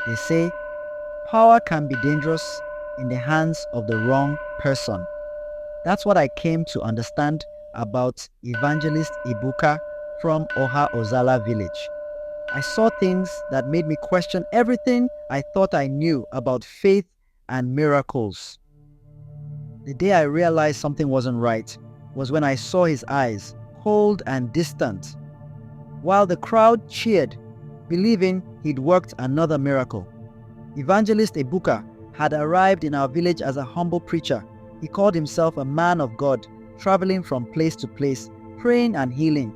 They say power can be dangerous in the hands of the wrong person. That's what I came to understand about evangelist Ebuka from Oha Ozala village. I saw things that made me question everything I thought I knew about faith and miracles. The day I realized something wasn't right was when I saw his eyes, cold and distant, while the crowd cheered, believing he'd worked another miracle. Evangelist Ebuka had arrived in our village as a humble preacher. He called himself a man of God, traveling from place to place, praying and healing.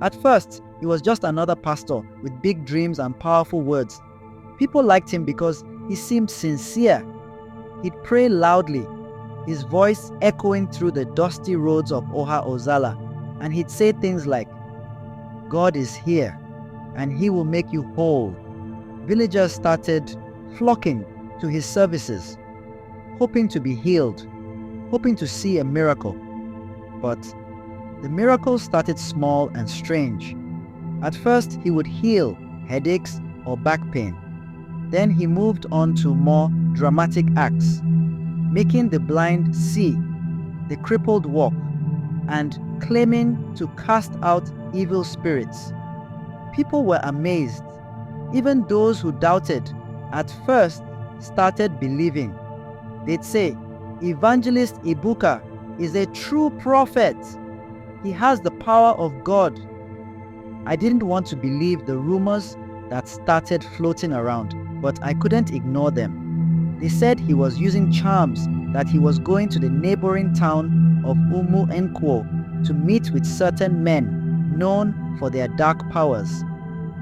At first, he was just another pastor with big dreams and powerful words. People liked him because he seemed sincere. He'd pray loudly, his voice echoing through the dusty roads of Oha Ozala, and he'd say things like, "God is here, and he will make you whole." Villagers started flocking to his services, hoping to be healed, hoping to see a miracle. But the miracles started small and strange. At first, he would heal headaches or back pain. Then he moved on to more dramatic acts, making the blind see, the crippled walk, and claiming to cast out evil spirits. People were amazed. Even those who doubted at first started believing. They'd say, "Evangelist Ebuka is a true prophet. He has the power of God." I didn't want to believe the rumors that started floating around, but I couldn't ignore them. They said he was using charms, that he was going to the neighboring town of ENQUIRIES to meet with certain men known for their dark powers.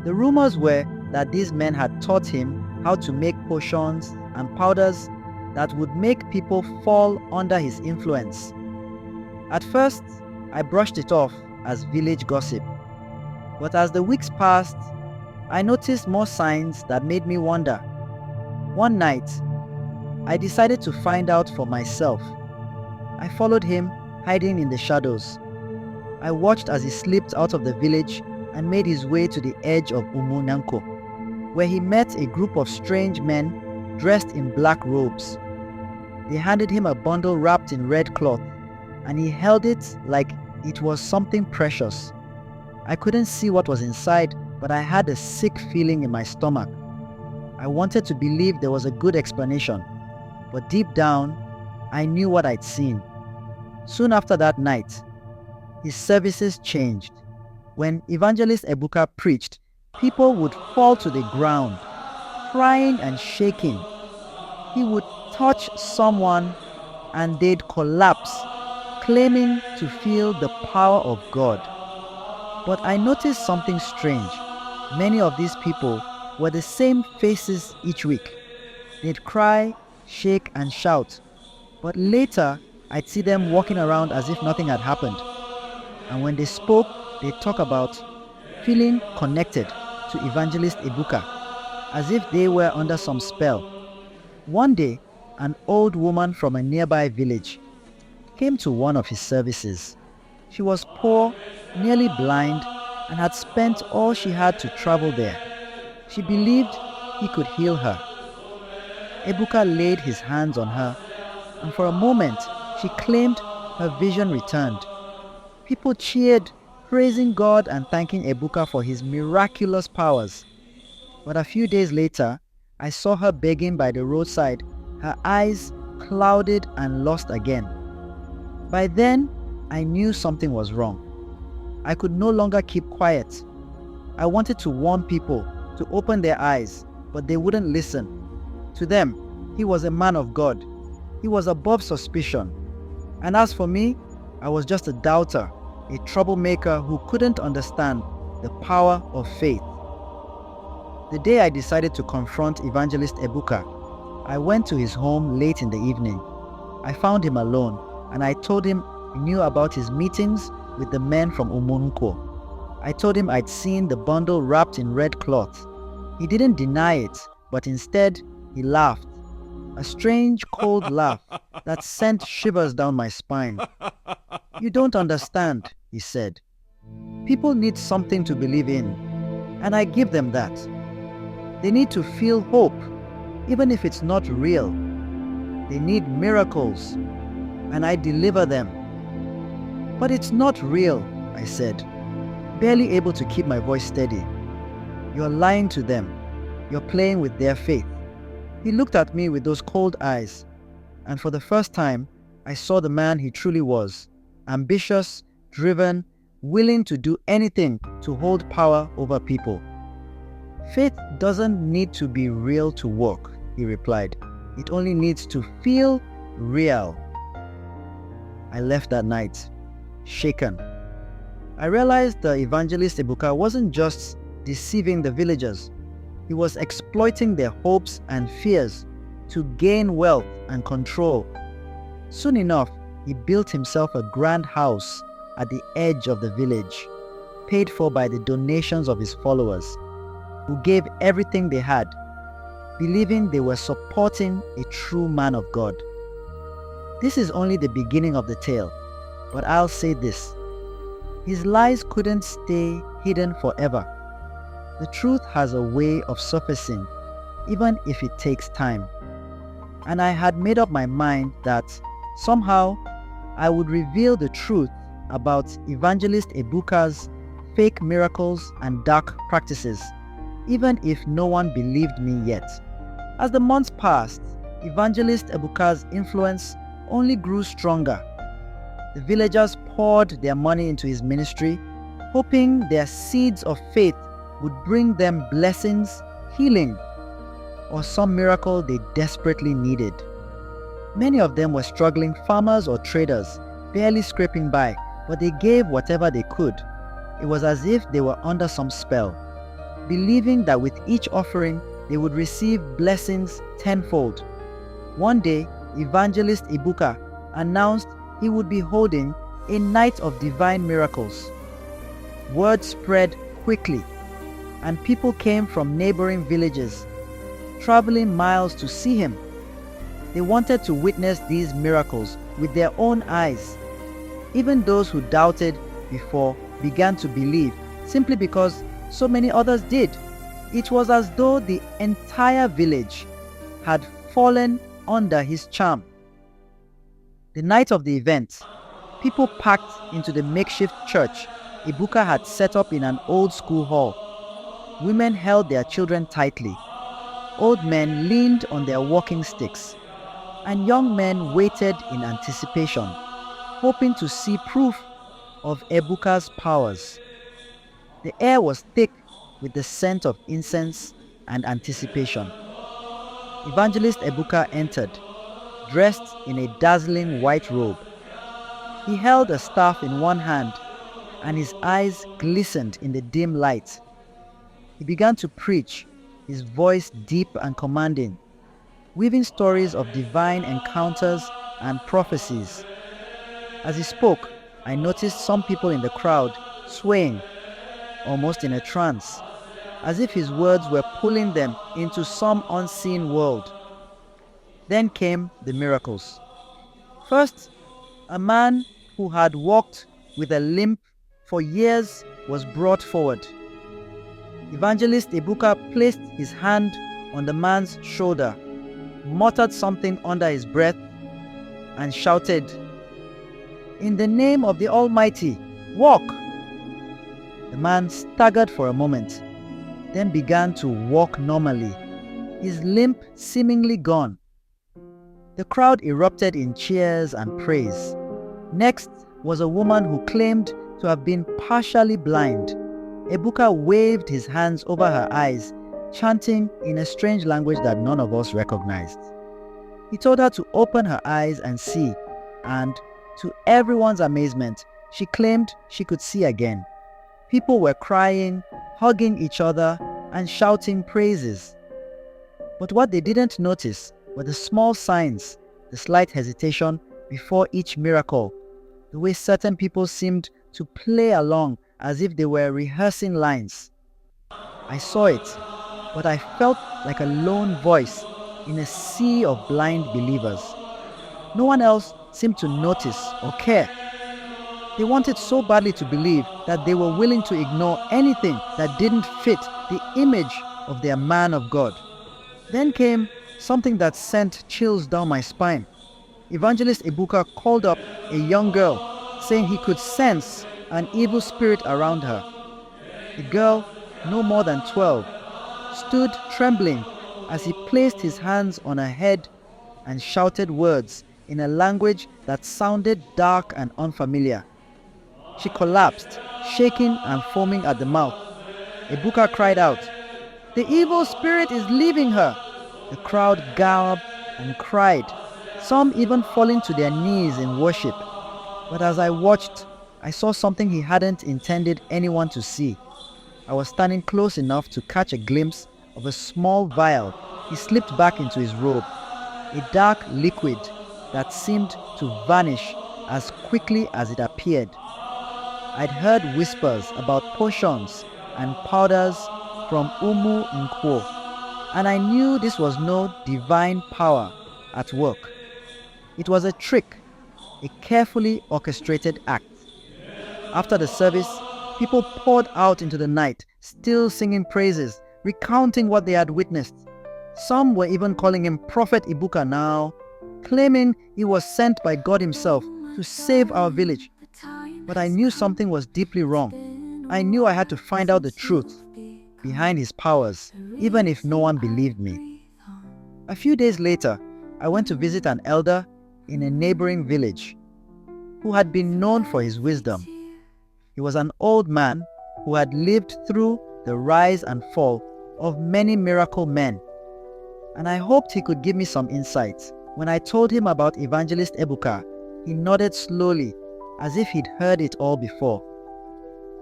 The rumors were that these men had taught him how to make potions and powders that would make people fall under his influence. At first, I brushed it off as village gossip. But as the weeks passed, I noticed more signs that made me wonder. One night, I decided to find out for myself. I followed him, hiding in the shadows. I watched as he slipped out of the village and made his way to the edge of Umunanko, where he met a group of strange men dressed in black robes. They handed him a bundle wrapped in red cloth, and he held it like it was something precious. I couldn't see what was inside, but I had a sick feeling in my stomach. I wanted to believe there was a good explanation, but deep down, I knew what I'd seen. Soon after that night, his services changed. When Evangelist Ebuka preached, people would fall to the ground, crying and shaking. He would touch someone and they'd collapse, claiming to feel the power of God. But I noticed something strange. Many of these people were the same faces each week. They'd cry, shake, and shout. But later, I'd see them walking around as if nothing had happened. And when they spoke, they'd talk about feeling connected to Evangelist Ebuka, as if they were under some spell. One day, an old woman from a nearby village came to one of his services. She was poor, nearly blind, and had spent all she had to travel there. She believed he could heal her. Ebuka laid his hands on her, and for a moment, she claimed her vision returned. People cheered, praising God and thanking Ebuka for his miraculous powers. But a few days later, I saw her begging by the roadside, her eyes clouded and lost again. By then, I knew something was wrong. I could no longer keep quiet. I wanted to warn people to open their eyes, but they wouldn't listen. To them, he was a man of God. He was above suspicion. And as for me, I was just a doubter, a troublemaker who couldn't understand the power of faith. The day I decided to confront Evangelist Ebuka, I went to his home late in the evening. I found him alone, and I told him I knew about his meetings with the men from Umunko. I told him I'd seen the bundle wrapped in red cloth. He didn't deny it, but instead he laughed. A strange, cold laugh that sent shivers down my spine. "You don't understand," he said. "People need something to believe in, and I give them that. They need to feel hope, even if it's not real. They need miracles, and I deliver them. But it's not real, I said, barely able to keep my voice steady. You're lying to them. You're playing with their faith. He looked at me with those cold eyes, and for the first time, I saw the man he truly was, ambitious, driven, willing to do anything to hold power over people. Faith doesn't need to be real to work, he replied. It only needs to feel real. I left that night, shaken. I realized the evangelist Ebuka wasn't just deceiving the villagers. He was exploiting their hopes and fears to gain wealth and control. Soon enough, he built himself a grand house at the edge of the village, paid for by the donations of his followers, who gave everything they had, believing they were supporting a true man of God. This is only the beginning of the tale, but I'll say this. His lies couldn't stay hidden forever. The truth has a way of surfacing, even if it takes time. And I had made up my mind that somehow I would reveal the truth about Evangelist Ebuka's fake miracles and dark practices, even if no one believed me yet. As the months passed, Evangelist Ebuka's influence only grew stronger. The villagers poured their money into his ministry, hoping their seeds of faith would bring them blessings, healing, or some miracle they desperately needed. Many of them were struggling farmers or traders, barely scraping by, but they gave whatever they could. It was as if they were under some spell, believing that with each offering they would receive blessings tenfold. One day, Evangelist Ebuka announced he would be holding a night of divine miracles. Word spread quickly, and people came from neighboring villages, traveling miles to see him. They wanted to witness these miracles with their own eyes. Even those who doubted before began to believe simply because so many others did. It was as though the entire village had fallen under his charm. The night of the event, people packed into the makeshift church Ebuka had set up in an old school hall. Women held their children tightly. Old men leaned on their walking sticks, and young men waited in anticipation, hoping to see proof of Ebuka's powers. The air was thick with the scent of incense and anticipation. Evangelist Ebuka entered, dressed in a dazzling white robe. He held a staff in one hand, and his eyes glistened in the dim light. He began to preach, his voice deep and commanding, weaving stories of divine encounters and prophecies. As he spoke, I noticed some people in the crowd swaying, almost in a trance, as if his words were pulling them into some unseen world. Then came the miracles. First, a man who had walked with a limp for years was brought forward. Evangelist Ebuka placed his hand on the man's shoulder, muttered something under his breath, and shouted, "In the name of the Almighty, walk!" The man staggered for a moment, then began to walk normally, his limp seemingly gone. The crowd erupted in cheers and praise. Next was a woman who claimed to have been partially blind. Ebuka waved his hands over her eyes, chanting in a strange language that none of us recognized. He told her to open her eyes and see, and to everyone's amazement, she claimed she could see again. People were crying, hugging each other, and shouting praises. But what they didn't notice were the small signs, the slight hesitation before each miracle, the way certain people seemed to play along as if they were rehearsing lines. I saw it, but I felt like a lone voice in a sea of blind believers. No one else seemed to notice or care. They wanted so badly to believe that they were willing to ignore anything that didn't fit the image of their man of God. Then came something that sent chills down my spine. Evangelist Ebuka called up a young girl, saying he could sense an evil spirit around her. The girl, no more than 12, stood trembling as he placed his hands on her head and shouted words in a language that sounded dark and unfamiliar. She collapsed, shaking and foaming at the mouth. Ebuka cried out, "The evil spirit is leaving her!" The crowd gabbled and cried, some even falling to their knees in worship. But as I watched, I saw something he hadn't intended anyone to see. I was standing close enough to catch a glimpse of a small vial he slipped back into his robe, a dark liquid that seemed to vanish as quickly as it appeared. I'd heard whispers about potions and powders from Umu Nkwo, and I knew this was no divine power at work. It was a trick, a carefully orchestrated act. After the service, people poured out into the night, still singing praises, recounting what they had witnessed. Some were even calling him Prophet Ebuka now, claiming he was sent by God himself to save our village. But I knew something was deeply wrong. I knew I had to find out the truth behind his powers, even if no one believed me. A few days later, I went to visit an elder in a neighboring village who had been known for his wisdom. He was an old man who had lived through the rise and fall of many miracle men, and I hoped he could give me some insights. When I told him about Evangelist Ebuka, he nodded slowly, as if he'd heard it all before.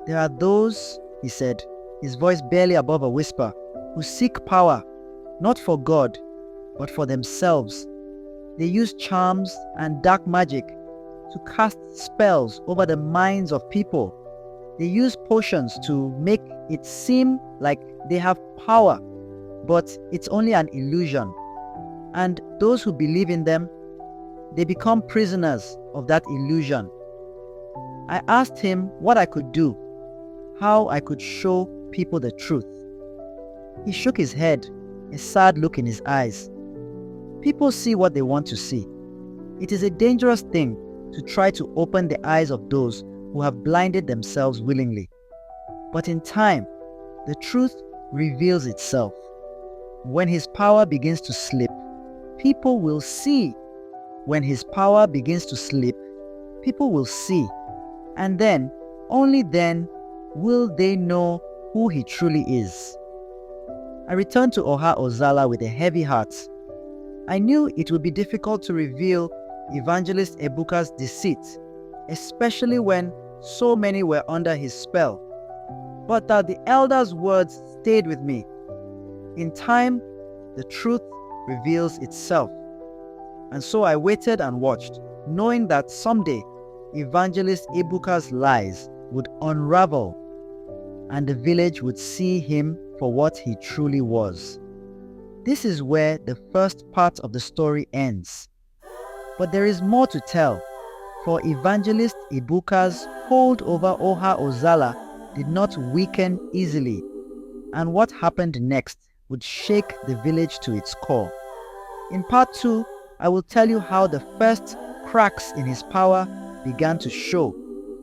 "There are those," he said, his voice barely above a whisper, "who seek power, not for God, but for themselves. They use charms and dark magic to cast spells over the minds of people. They use potions to make it seem like they have power, but it's only an illusion. And those who believe in them, they become prisoners of that illusion." I asked him what I could do, how I could show people the truth. He shook his head, a sad look in his eyes. People see what they want to see. It is a dangerous thing to try to open the eyes of those who have blinded themselves willingly. But in time, the truth reveals itself. When his power begins to slip, people will see. When his power begins to slip, people will see. And then, only then, will they know who he truly is. I returned to Oha Ozala with a heavy heart. I knew it would be difficult to reveal Evangelist Ebuka's deceit, especially when so many were under his spell. But that the elder's words stayed with me. In time, the truth reveals itself. And so I waited and watched, knowing that someday Evangelist Ebuka's lies would unravel and the village would see him for what he truly was. This is where the first part of the story ends. But there is more to tell, for Evangelist Ebuka's hold over Oha Ozala did not weaken easily, and what happened next would shake the village to its core. In part 2, I will tell you how the first cracks in his power began to show,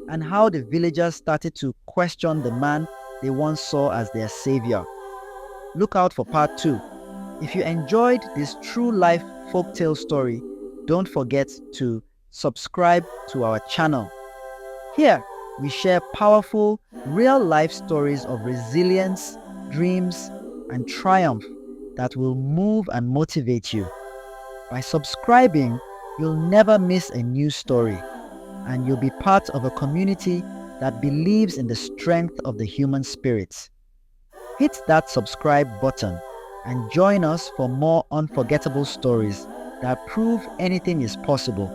and how the villagers started to question the man they once saw as their savior. Look out for part 2. If you enjoyed this true life folktale story, don't forget to subscribe to our channel. Here, we share powerful, real-life stories of resilience, dreams, and triumph that will move and motivate you. By subscribing, you'll never miss a new story, and you'll be part of a community that believes in the strength of the human spirit. Hit that subscribe button and join us for more unforgettable stories that prove anything is possible.